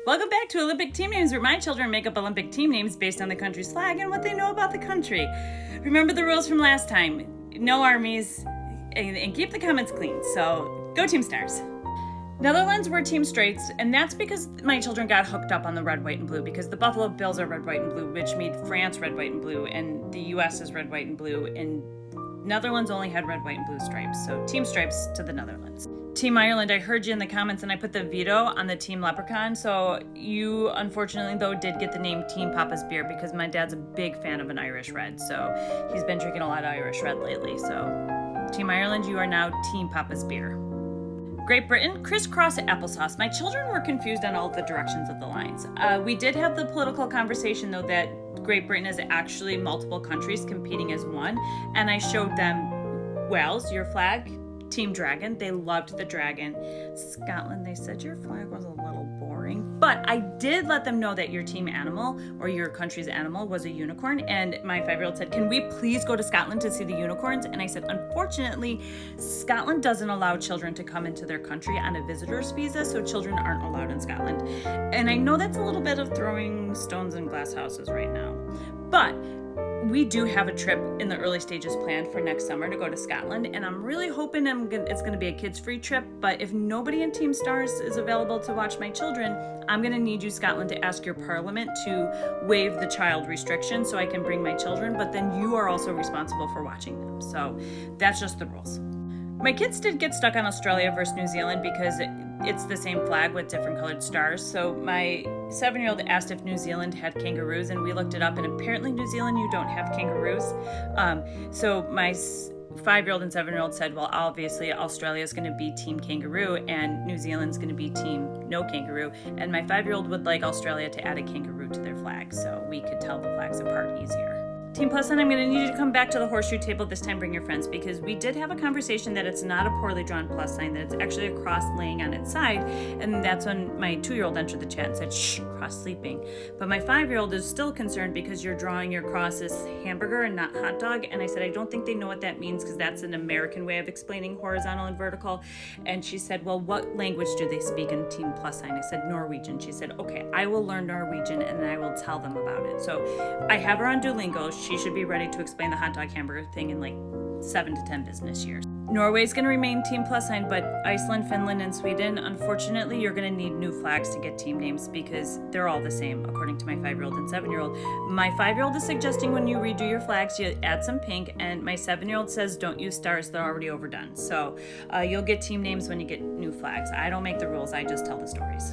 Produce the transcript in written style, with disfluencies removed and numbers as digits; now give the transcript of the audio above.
Welcome back to Olympic Team Names, where my children make up Olympic team names based on the country's flag and what they know about the country. Remember the rules from last time. No armies, and keep the comments clean. So go Team Stars. Netherlands were Team Straights, and that's because my children got hooked up on the red, white, and blue, because the Buffalo Bills are red, white, and blue, which made France red, white, and blue, and the US is red, white, and blue, and Netherlands only had red, white, and blue stripes. So Team Stripes to the Netherlands. Team Ireland, I heard you in the comments and I put the veto on the Team Leprechaun, so you unfortunately though did get the name Team Papa's Beer because my dad's a big fan of an Irish red, so he's been drinking a lot of Irish red lately. So Team Ireland, you are now Team Papa's Beer. Great Britain, crisscross applesauce. My children were confused on all the directions of the lines. We did have the political conversation though that Great Britain is actually multiple countries competing as one, and I showed them Wales, your flag, Team Dragon. They loved the dragon. Scotland, they said your flag was a little boring. But I did let them know that your team animal or your country's animal was a unicorn. And my 5-year-old said, can we please go to Scotland to see the unicorns? And I said, unfortunately, Scotland doesn't allow children to come into their country on a visitor's visa, so children aren't allowed in Scotland. And I know that's a little bit of throwing stones in glass houses right now. But we do have a trip in the early stages planned for next summer to go to Scotland, and I'm really hoping it's going to be a kids-free trip, but if nobody in Team Stars is available to watch my children, I'm going to need you, Scotland, to ask your parliament to waive the child restriction so I can bring my children, but then you are also responsible for watching them. So that's just the rules. My kids did get stuck on Australia versus New Zealand because it's the same flag with different colored stars. So my 7-year-old asked if New Zealand had kangaroos, and we looked it up, and apparently New Zealand, you don't have kangaroos. So my 5-year-old and 7-year-old said, well, obviously Australia is going to be Team Kangaroo and New Zealand's going to be Team No Kangaroo. And my 5-year-old would like Australia to add a kangaroo to their flag so we could tell the flags apart easier. Team Plus Sign, I'm going to need you to come back to the horseshoe table. This time bring your friends, because we did have a conversation that it's not a poorly drawn plus sign, that it's actually a cross laying on its side. And that's when my 2-year-old entered the chat and said, shh, cross sleeping. But my 5-year-old is still concerned because you're drawing your cross as hamburger and not hot dog. And I said, I don't think they know what that means because that's an American way of explaining horizontal and vertical. And she said, well, what language do they speak in Team Plus Sign? I said, Norwegian. She said, okay, I will learn Norwegian and I will tell them about it. So I have her on Duolingo. She should be ready to explain the hot dog hamburger thing in like 7 to 10 business years. Norway's going to remain Team Plus Sign, but Iceland, Finland, and Sweden, unfortunately, you're going to need new flags to get team names because they're all the same, according to my 5-year-old and 7-year-old. My 5-year-old is suggesting when you redo your flags, you add some pink, and my 7-year-old says don't use stars, they're already overdone. So you'll get team names when you get new flags. I don't make the rules, I just tell the stories.